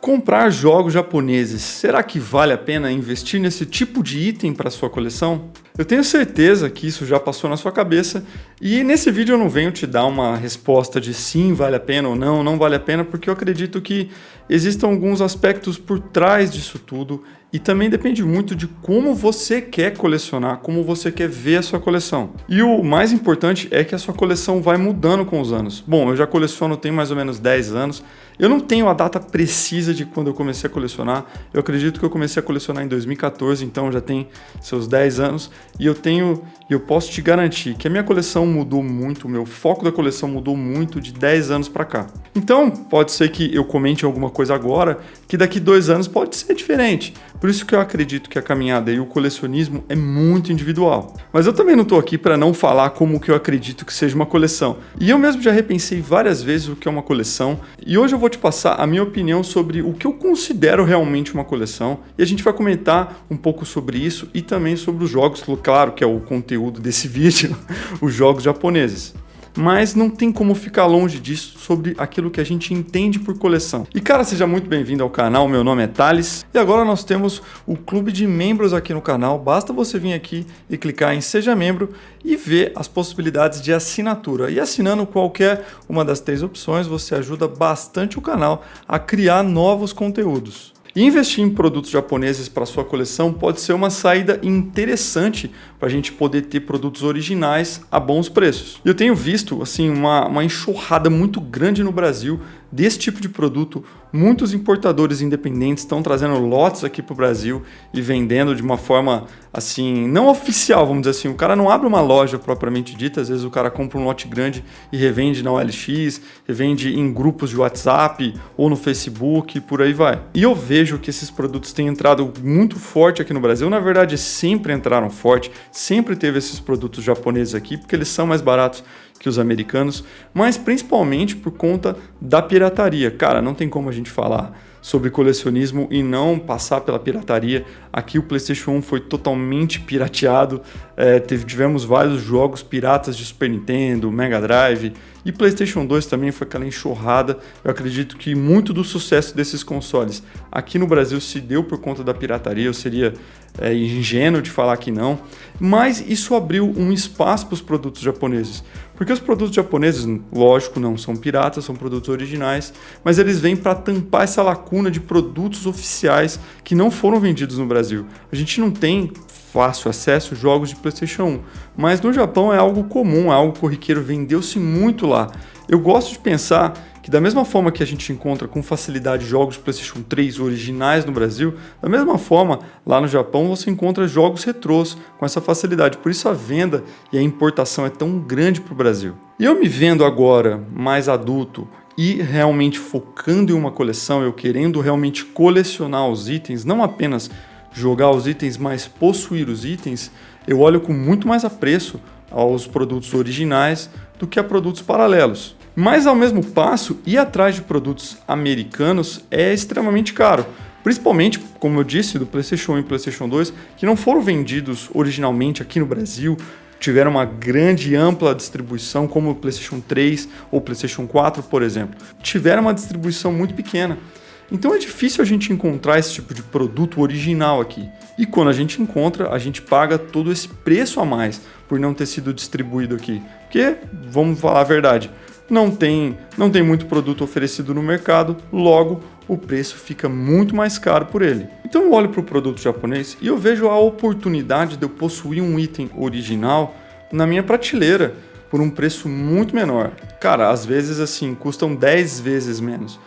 Comprar jogos japoneses, será que vale a pena investir nesse tipo de item para sua coleção? Eu tenho certeza que isso já passou na sua cabeça e nesse vídeo eu não venho te dar uma resposta de sim, vale a pena ou não vale a pena, porque eu acredito que existam alguns aspectos por trás disso tudo e também depende muito de como você quer colecionar, como você quer ver a sua coleção. E o mais importante é que a sua coleção vai mudando com os anos. Bom, eu já coleciono tem mais ou menos 10 anos. Eu não tenho a data precisa de quando eu comecei a colecionar. Eu acredito que eu comecei a colecionar em 2014, então já tem seus 10 anos. E eu posso te garantir que a minha coleção mudou muito, o meu foco da coleção mudou muito de 10 anos para cá. Então, pode ser que eu comente alguma coisa agora, que daqui 2 anos pode ser diferente. Por isso que eu acredito que a caminhada e o colecionismo é muito individual. Mas eu também não estou aqui para não falar como que eu acredito que seja uma coleção. E eu mesmo já repensei várias vezes o que é uma coleção. E hoje eu vou te passar a minha opinião sobre o que eu considero realmente uma coleção. E a gente vai comentar um pouco sobre isso e também sobre os jogos, claro que é o conteúdo desse vídeo, os jogos japoneses. Mas não tem como ficar longe disso sobre aquilo que a gente entende por coleção. E cara, seja muito bem-vindo ao canal, meu nome é Thales e agora nós temos o clube de membros aqui no canal. Basta você vir aqui e clicar em Seja Membro e ver as possibilidades de assinatura. E assinando qualquer uma das 3 opções, você ajuda bastante o canal a criar novos conteúdos. E investir em produtos japoneses para sua coleção pode ser uma saída interessante para a gente poder ter produtos originais a bons preços. Eu tenho visto assim uma enxurrada muito grande no Brasil desse tipo de produto. Muitos importadores independentes estão trazendo lotes aqui para o Brasil e vendendo de uma forma assim, não oficial, vamos dizer assim. O cara não abre uma loja propriamente dita, às vezes o cara compra um lote grande e revende na OLX, revende em grupos de WhatsApp ou no Facebook, por aí vai. E eu vejo que esses produtos têm entrado muito forte aqui no Brasil. Na verdade, sempre entraram forte, sempre teve esses produtos japoneses aqui, porque eles são mais baratos que os americanos, mas principalmente por conta da pirataria. Cara, não tem como a gente falar sobre colecionismo e não passar pela pirataria. Aqui o PlayStation 1 foi totalmente pirateado, tivemos vários jogos piratas de Super Nintendo, Mega Drive e PlayStation 2 também foi aquela enxurrada. Eu acredito que muito do sucesso desses consoles aqui no Brasil se deu por conta da pirataria. Eu seria ingênuo de falar que não, mas isso abriu um espaço para os produtos japoneses, porque os produtos japoneses, lógico, não são piratas, são produtos originais, mas eles vêm para tampar essa lacuna de produtos oficiais que não foram vendidos no Brasil. A gente não tem fácil acesso a jogos de PlayStation 1, mas no Japão é algo comum, é algo corriqueiro, vendeu-se muito lá. Eu gosto de pensar que da mesma forma que a gente encontra com facilidade jogos de PlayStation 3 originais no Brasil, da mesma forma lá no Japão você encontra jogos retrôs com essa facilidade. Por isso a venda e a importação é tão grande para o Brasil. E eu me vendo agora mais adulto e realmente focando em uma coleção, eu querendo realmente colecionar os itens, não apenas jogar os itens, mas possuir os itens, eu olho com muito mais apreço aos produtos originais do que a produtos paralelos. Mas ao mesmo passo, ir atrás de produtos americanos é extremamente caro. Principalmente, como eu disse, do PlayStation 1 e PlayStation 2, que não foram vendidos originalmente aqui no Brasil, tiveram uma grande e ampla distribuição, como o PlayStation 3 ou PlayStation 4, por exemplo. Tiveram uma distribuição muito pequena. Então é difícil a gente encontrar esse tipo de produto original aqui. E quando a gente encontra, a gente paga todo esse preço a mais por não ter sido distribuído aqui. Porque, vamos falar a verdade, não tem muito produto oferecido no mercado, logo o preço fica muito mais caro por ele. Então eu olho para o produto japonês e eu vejo a oportunidade de eu possuir um item original na minha prateleira por um preço muito menor. Cara, às vezes assim, custam 10 vezes menos.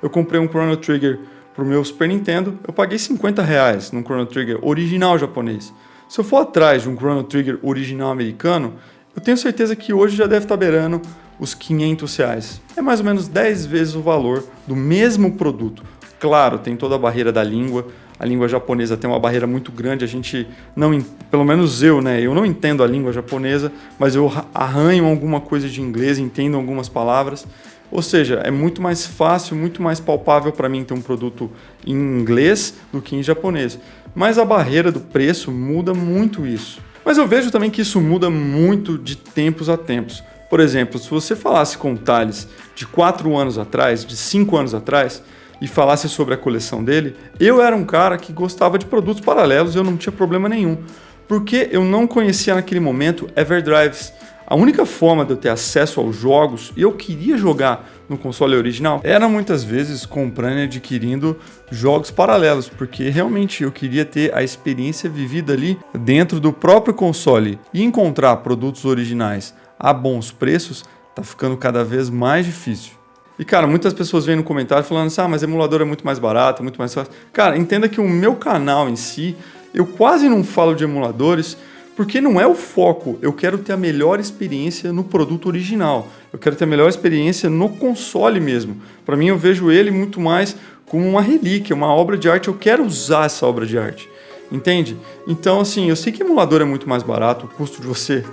Eu comprei um Chrono Trigger para o meu Super Nintendo, eu paguei R$50 num Chrono Trigger original japonês. Se eu for atrás de um Chrono Trigger original americano, eu tenho certeza que hoje já deve estar beirando os R$500. É mais ou menos 10 vezes o valor do mesmo produto. Claro, tem toda a barreira da língua. A língua japonesa tem uma barreira muito grande. A gente não, pelo menos eu não entendo a língua japonesa, mas eu arranho alguma coisa de inglês, entendo algumas palavras. Ou seja, é muito mais fácil, muito mais palpável para mim ter um produto em inglês do que em japonês. Mas a barreira do preço muda muito isso. Mas eu vejo também que isso muda muito de tempos a tempos. Por exemplo, se você falasse com o Thales de 4 anos atrás, de 5 anos atrás, e falasse sobre a coleção dele, eu era um cara que gostava de produtos paralelos e eu não tinha problema nenhum. Porque eu não conhecia naquele momento Everdrives. A única forma de eu ter acesso aos jogos, e eu queria jogar no console original, era muitas vezes comprando e adquirindo jogos paralelos, porque realmente eu queria ter a experiência vivida ali dentro do próprio console. E encontrar produtos originais a bons preços tá ficando cada vez mais difícil. E cara, muitas pessoas vêm no comentário falando assim, mas emulador é muito mais barato, muito mais fácil. Cara, entenda que o meu canal em si, eu quase não falo de emuladores, porque não é o foco. Eu quero ter a melhor experiência no produto original. Eu quero ter a melhor experiência no console mesmo. Para mim, eu vejo ele muito mais como uma relíquia, uma obra de arte. Eu quero usar essa obra de arte. Entende? Então, assim, eu sei que emulador é muito mais barato, o custo de você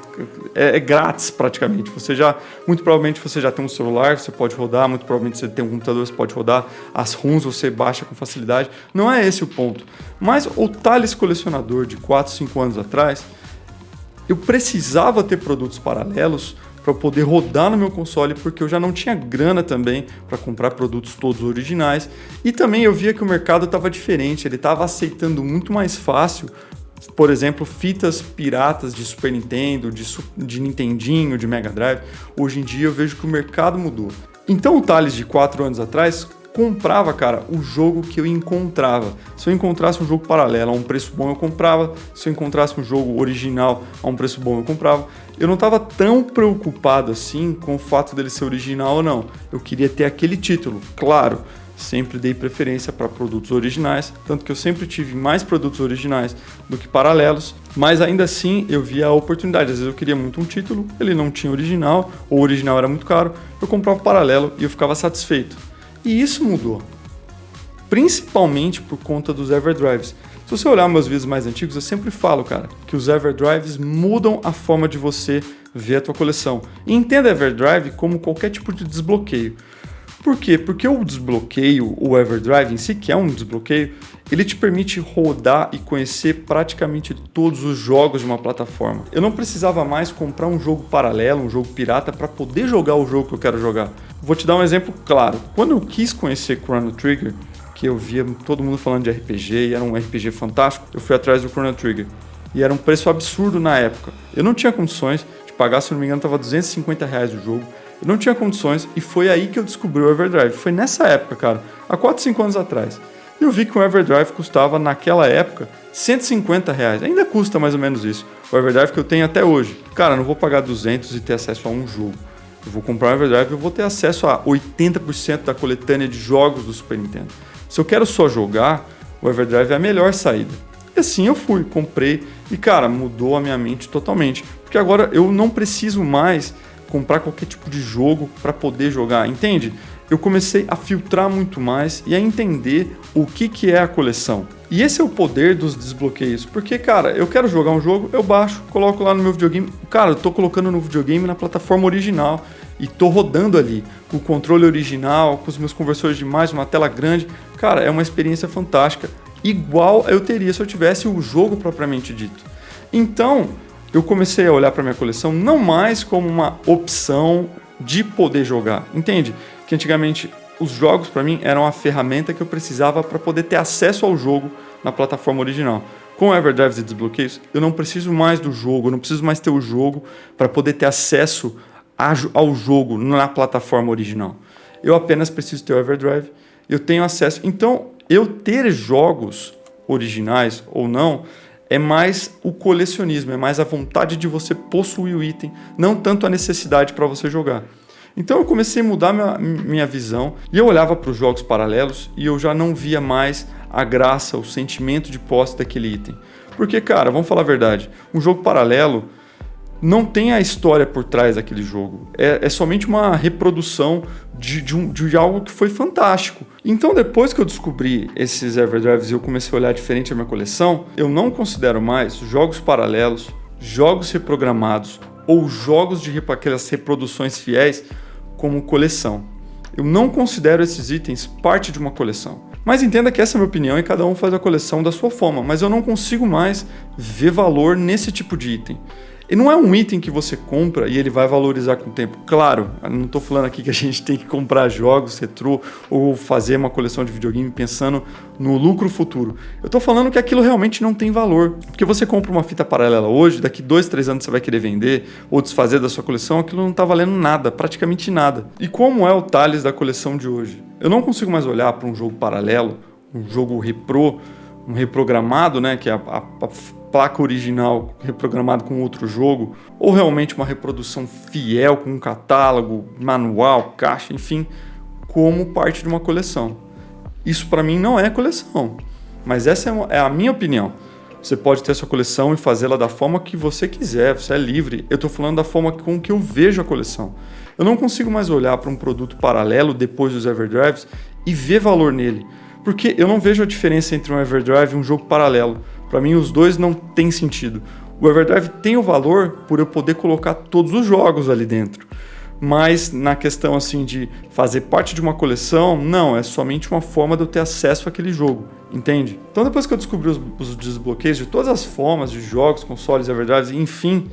é grátis praticamente. Muito provavelmente você já tem um celular, você pode rodar, muito provavelmente você tem um computador, você pode rodar, as ROMs você baixa com facilidade. Não é esse o ponto. Mas o Thales colecionador de 4, 5 anos atrás, eu precisava ter produtos paralelos para poder rodar no meu console, porque eu já não tinha grana também para comprar produtos todos originais. E também eu via que o mercado estava diferente, ele estava aceitando muito mais fácil, por exemplo, fitas piratas de Super Nintendo, de Nintendinho, de Mega Drive. Hoje em dia eu vejo que o mercado mudou. Então o Thales de 4 anos atrás comprava, cara, o jogo que eu encontrava. Se eu encontrasse um jogo paralelo a um preço bom, eu comprava. Se eu encontrasse um jogo original a um preço bom, eu comprava. Eu não estava tão preocupado assim com o fato dele ser original ou não. Eu queria ter aquele título, claro. Sempre dei preferência para produtos originais, tanto que eu sempre tive mais produtos originais do que paralelos, mas ainda assim eu via a oportunidade. Às vezes eu queria muito um título, ele não tinha original, ou o original era muito caro, eu comprava paralelo e eu ficava satisfeito. E isso mudou, principalmente por conta dos Everdrives. Se você olhar meus vídeos mais antigos, eu sempre falo, cara, que os Everdrives mudam a forma de você ver a tua coleção. E entenda Everdrive como qualquer tipo de desbloqueio. Por quê? Porque o desbloqueio, o Everdrive em si, que é um desbloqueio, ele te permite rodar e conhecer praticamente todos os jogos de uma plataforma. Eu não precisava mais comprar um jogo paralelo, um jogo pirata, para poder jogar o jogo que eu quero jogar. Vou te dar um exemplo claro. Quando eu quis conhecer Chrono Trigger, que eu via todo mundo falando de RPG e era um RPG fantástico, eu fui atrás do Chrono Trigger. E era um preço absurdo na época. Eu não tinha condições de pagar, se não me engano, estava R$250 o jogo. Eu não tinha condições e foi aí que eu descobri o Everdrive. Foi nessa época, cara, há 4, 5 anos atrás. E eu vi que o Everdrive custava, naquela época, R$150. Ainda custa mais ou menos isso. O Everdrive que eu tenho até hoje. Cara, eu não vou pagar 200 e ter acesso a um jogo. Eu vou comprar um Everdrive e eu vou ter acesso a 80% da coletânea de jogos do Super Nintendo. Se eu quero só jogar, o Everdrive é a melhor saída. E assim eu fui, comprei e, cara, mudou a minha mente totalmente. Porque agora eu não preciso mais comprar qualquer tipo de jogo para poder jogar, entende? Eu comecei a filtrar muito mais e a entender o que é a coleção. E esse é o poder dos desbloqueios, porque, cara, eu quero jogar um jogo, eu baixo, coloco lá no meu videogame. Cara, eu tô colocando no videogame na plataforma original e tô rodando ali, com o controle original, com os meus conversores de imagem, uma tela grande. Cara, é uma experiência fantástica, igual eu teria se eu tivesse o jogo propriamente dito. Então, eu comecei a olhar para minha coleção não mais como uma opção de poder jogar, entende? Que antigamente os jogos para mim eram a ferramenta que eu precisava para poder ter acesso ao jogo na plataforma original. Com Everdrives e desbloqueios, eu não preciso mais do jogo, eu não preciso mais ter o jogo para poder ter acesso ao jogo na plataforma original. Eu apenas preciso ter o Everdrive, eu tenho acesso. Então, eu ter jogos originais ou não é mais o colecionismo, é mais a vontade de você possuir o item, não tanto a necessidade para você jogar. Então eu comecei a mudar minha visão e eu olhava para os jogos paralelos e eu já não via mais a graça, o sentimento de posse daquele item. Porque, cara, vamos falar a verdade, um jogo paralelo não tem a história por trás daquele jogo. É somente uma reprodução de algo que foi fantástico. Então, depois que eu descobri esses Everdrives e eu comecei a olhar diferente a minha coleção, eu não considero mais jogos paralelos, jogos reprogramados ou jogos de aquelas reproduções fiéis como coleção. Eu não considero esses itens parte de uma coleção. Mas entenda que essa é a minha opinião e cada um faz a coleção da sua forma, mas eu não consigo mais ver valor nesse tipo de item. E não é um item que você compra e ele vai valorizar com o tempo. Claro, eu não estou falando aqui que a gente tem que comprar jogos retrô ou fazer uma coleção de videogame pensando no lucro futuro. Eu estou falando que aquilo realmente não tem valor. Porque você compra uma fita paralela hoje, daqui 2, 3 anos você vai querer vender ou desfazer da sua coleção, aquilo não está valendo nada, praticamente nada. E como é o Thales da coleção de hoje? Eu não consigo mais olhar para um jogo paralelo, um jogo reprô, um reprogramado, né, que é a placa original reprogramada com outro jogo, ou realmente uma reprodução fiel com um catálogo, manual, caixa, enfim, como parte de uma coleção. Isso para mim não é coleção, mas essa é a minha opinião. Você pode ter sua coleção e fazê-la da forma que você quiser, você é livre. Eu estou falando da forma com que eu vejo a coleção. Eu não consigo mais olhar para um produto paralelo depois dos Everdrives e ver valor nele. Porque eu não vejo a diferença entre um Everdrive e um jogo paralelo. Para mim, os dois não têm sentido. O Everdrive tem o valor por eu poder colocar todos os jogos ali dentro. Mas na questão assim de fazer parte de uma coleção, não, é somente uma forma de eu ter acesso àquele jogo, entende? Então depois que eu descobri os desbloqueios de todas as formas de jogos, consoles, Everdrives, enfim,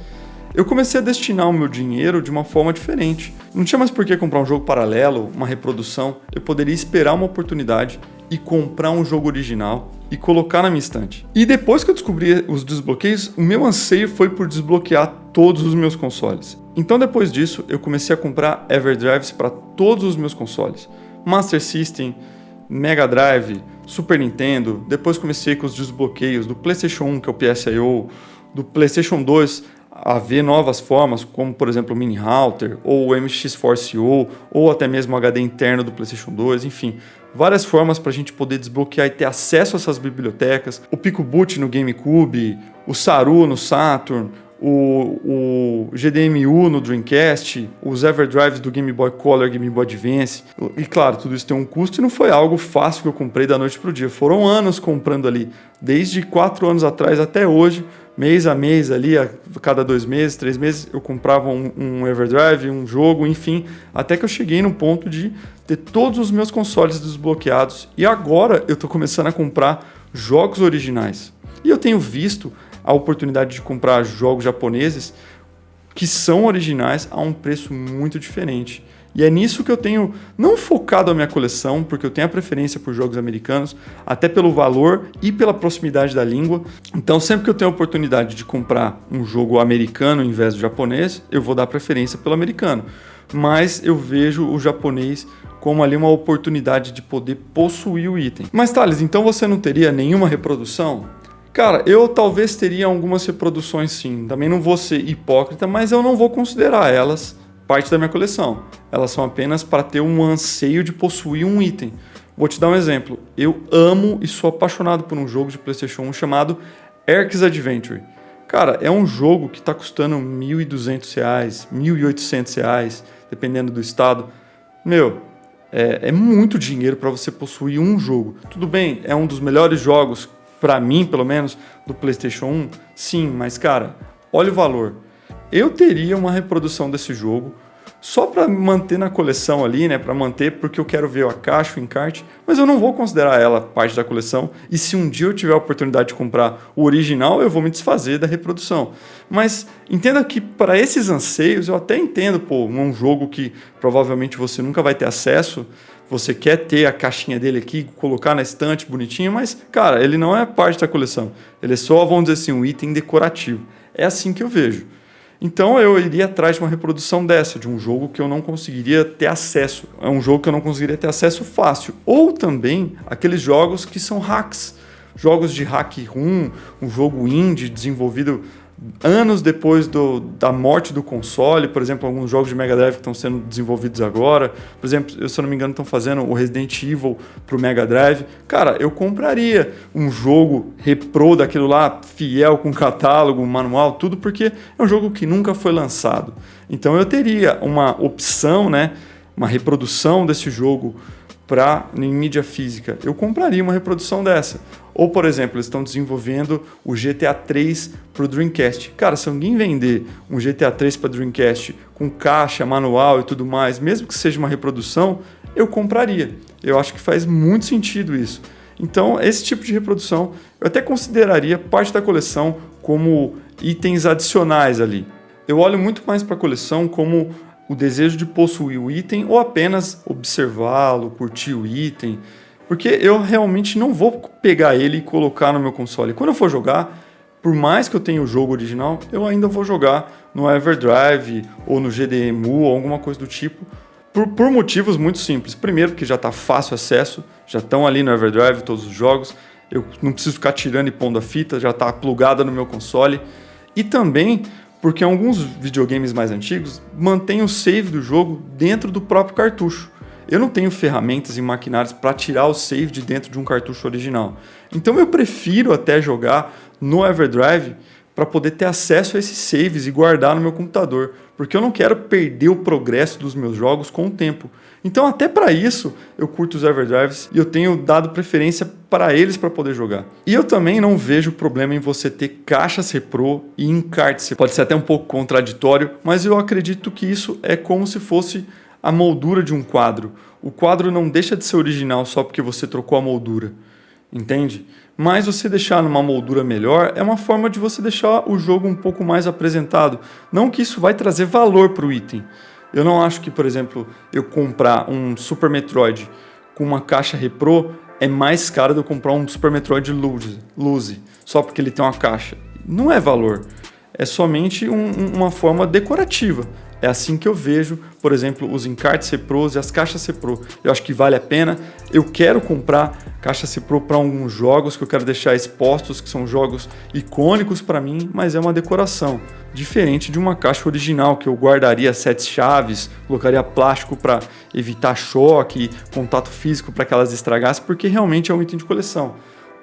eu comecei a destinar o meu dinheiro de uma forma diferente. Não tinha mais por que comprar um jogo paralelo, uma reprodução. Eu poderia esperar uma oportunidade e comprar um jogo original e colocar na minha estante. E depois que eu descobri os desbloqueios, o meu anseio foi por desbloquear todos os meus consoles. Então depois disso, eu comecei a comprar Everdrives para todos os meus consoles. Master System, Mega Drive, Super Nintendo. Depois comecei com os desbloqueios do PlayStation 1, que é o PSIO, do PlayStation 2, a ver novas formas, como por exemplo o Mini Router, ou o MX Force O, ou até mesmo o HD interno do PlayStation 2, enfim, várias formas para a gente poder desbloquear e ter acesso a essas bibliotecas, o PicoBoot no GameCube, o Saru no Saturn, o GDMU no Dreamcast, os Everdrives do Game Boy Color, Game Boy Advance. E claro, tudo isso tem um custo e não foi algo fácil que eu comprei da noite pro dia. Foram anos comprando ali, desde 4 anos atrás até hoje, mês a mês ali, a cada 2 meses, 3 meses, eu comprava um Everdrive, um jogo, enfim, até que eu cheguei no ponto de ter todos os meus consoles desbloqueados. E agora eu tô começando a comprar jogos originais. E eu tenho visto a oportunidade de comprar jogos japoneses que são originais a um preço muito diferente. E é nisso que eu tenho não focado a minha coleção, porque eu tenho a preferência por jogos americanos, até pelo valor e pela proximidade da língua. Então sempre que eu tenho a oportunidade de comprar um jogo americano em vez do japonês, eu vou dar preferência pelo americano. Mas eu vejo o japonês como ali uma oportunidade de poder possuir o item. Mas Thales, então você não teria nenhuma reprodução? Cara, eu talvez teria algumas reproduções sim, também não vou ser hipócrita, mas eu não vou considerar elas parte da minha coleção. Elas são apenas para ter um anseio de possuir um item. Vou te dar um exemplo. Eu amo e sou apaixonado por um jogo de PlayStation 1 chamado Eric's Adventure. Cara, é um jogo que está custando R$ 1.200, R$ 1.800, dependendo do estado. Meu, é muito dinheiro para você possuir um jogo. Tudo bem, é um dos melhores jogos, para mim, pelo menos, do PlayStation 1, sim, mas cara, olha o valor. Eu teria uma reprodução desse jogo só para manter na coleção ali, né? Para manter, porque eu quero ver a caixa, o encarte, mas eu não vou considerar ela parte da coleção. E se um dia eu tiver a oportunidade de comprar o original, eu vou me desfazer da reprodução. Mas entenda que para esses anseios, eu até entendo, pô, um jogo que provavelmente você nunca vai ter acesso. Você quer ter a caixinha dele aqui, colocar na estante bonitinho, mas, cara, ele não é parte da coleção. Ele é só, vamos dizer assim, um item decorativo. É assim que eu vejo. Então eu iria atrás de uma reprodução dessa, de um jogo que eu não conseguiria ter acesso. É um jogo que eu não conseguiria ter acesso fácil. Ou também aqueles jogos que são hacks. Jogos de hack room, um jogo indie desenvolvido anos depois da morte do console. Por exemplo, alguns jogos de Mega Drive que estão sendo desenvolvidos agora. Por exemplo, se eu não me engano, estão fazendo o Resident Evil para o Mega Drive. Cara, eu compraria um jogo reprô daquilo lá, fiel com catálogo, manual, tudo, porque é um jogo que nunca foi lançado. Então eu teria uma opção, né, uma reprodução desse jogo em mídia física. Eu compraria uma reprodução dessa. Ou, por exemplo, eles estão desenvolvendo o GTA 3 para o Dreamcast. Cara, se alguém vender um GTA 3 para Dreamcast com caixa, manual e tudo mais, mesmo que seja uma reprodução, eu compraria. Eu acho que faz muito sentido isso. Então, esse tipo de reprodução eu até consideraria parte da coleção como itens adicionais ali. Eu olho muito mais para a coleção como o desejo de possuir o item ou apenas observá-lo, curtir o item, porque eu realmente não vou pegar ele e colocar no meu console. Quando eu for jogar, por mais que eu tenha o jogo original, eu ainda vou jogar no Everdrive ou no GDEMU ou alguma coisa do tipo, por motivos muito simples. Primeiro, porque já está fácil acesso, já estão ali no Everdrive todos os jogos, eu não preciso ficar tirando e pondo a fita, já está plugada no meu console. E também porque alguns videogames mais antigos mantêm o save do jogo dentro do próprio cartucho. Eu não tenho ferramentas e maquinários para tirar o save de dentro de um cartucho original. Então eu prefiro até jogar no Everdrive para poder ter acesso a esses saves e guardar no meu computador, porque eu não quero perder o progresso dos meus jogos com o tempo. Então até para isso eu curto os Everdrives e eu tenho dado preferência para eles para poder jogar. E eu também não vejo problema em você ter caixas repro e encartes. Pode ser até um pouco contraditório, mas eu acredito que isso é como se fosse a moldura de um quadro. O quadro não deixa de ser original só porque você trocou a moldura, entende? Mas você deixar numa moldura melhor é uma forma de você deixar o jogo um pouco mais apresentado. Não que isso vai trazer valor para o item. Eu não acho que, por exemplo, eu comprar um Super Metroid com uma caixa repro é mais caro do que eu comprar um Super Metroid Luzi, só porque ele tem uma caixa. Não é valor, é somente uma forma decorativa. É assim que eu vejo, por exemplo, os encartes repros e as caixas repro. Eu acho que vale a pena. Eu quero comprar caixas repro para alguns jogos que eu quero deixar expostos, que são jogos icônicos para mim, mas é uma decoração. Diferente de uma caixa original, que eu guardaria 7 chaves, colocaria plástico para evitar choque, contato físico para que elas estragassem, porque realmente é um item de coleção.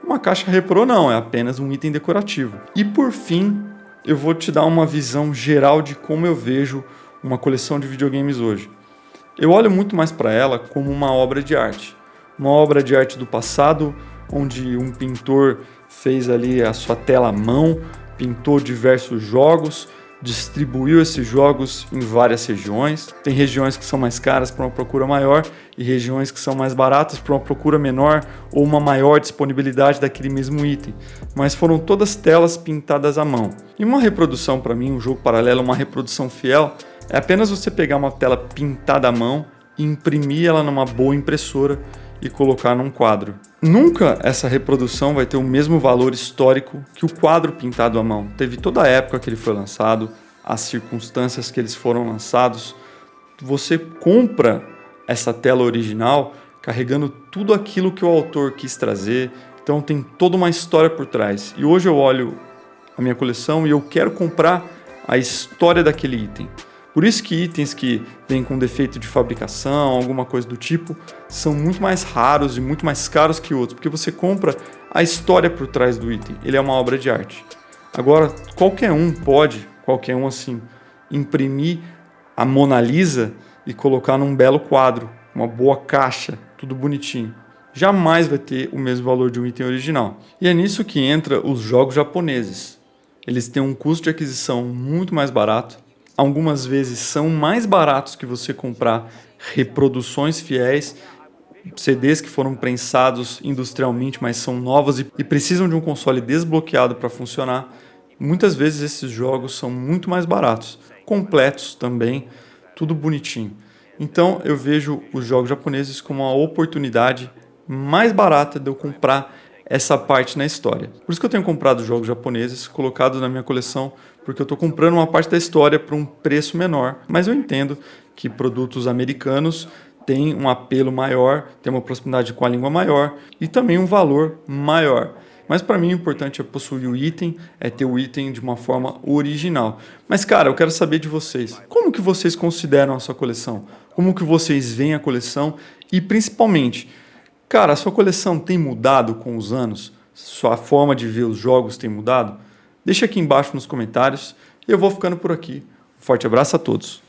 Uma caixa repro não, é apenas um item decorativo. E por fim, eu vou te dar uma visão geral de como eu vejo uma coleção de videogames hoje. Eu olho muito mais para ela como uma obra de arte. Uma obra de arte do passado, onde um pintor fez ali a sua tela à mão, pintou diversos jogos, distribuiu esses jogos em várias regiões. Tem regiões que são mais caras para uma procura maior e regiões que são mais baratas para uma procura menor ou uma maior disponibilidade daquele mesmo item. Mas foram todas telas pintadas à mão. E uma reprodução, para mim, um jogo paralelo, uma reprodução fiel, é apenas você pegar uma tela pintada à mão e imprimir ela numa boa impressora e colocar num quadro. Nunca essa reprodução vai ter o mesmo valor histórico que o quadro pintado à mão. Teve toda a época que ele foi lançado, as circunstâncias que eles foram lançados. Você compra essa tela original carregando tudo aquilo que o autor quis trazer, então tem toda uma história por trás. E hoje eu olho a minha coleção e eu quero comprar a história daquele item. Por isso que itens que vêm com defeito de fabricação, alguma coisa do tipo, são muito mais raros e muito mais caros que outros, porque você compra a história por trás do item, ele é uma obra de arte. Agora, qualquer um assim, imprimir a Mona Lisa e colocar num belo quadro, uma boa caixa, tudo bonitinho. Jamais vai ter o mesmo valor de um item original. E é nisso que entra os jogos japoneses. Eles têm um custo de aquisição muito mais barato, algumas vezes são mais baratos que você comprar reproduções fiéis, CDs que foram prensados industrialmente, mas são novos e precisam de um console desbloqueado para funcionar. Muitas vezes esses jogos são muito mais baratos, completos também, tudo bonitinho. Então eu vejo os jogos japoneses como uma oportunidade mais barata de eu comprar essa parte na história. Por isso que eu tenho comprado jogos japoneses, colocado na minha coleção, porque eu estou comprando uma parte da história por um preço menor, mas eu entendo que produtos americanos têm um apelo maior, têm uma proximidade com a língua maior e também um valor maior. Mas para mim o importante é possuir o item, é ter o item de uma forma original. Mas cara, eu quero saber de vocês. Como que vocês consideram a sua coleção? Como que vocês veem a coleção? E principalmente, cara, a sua coleção tem mudado com os anos? Sua forma de ver os jogos tem mudado? Deixa aqui embaixo nos comentários e eu vou ficando por aqui. Um forte abraço a todos.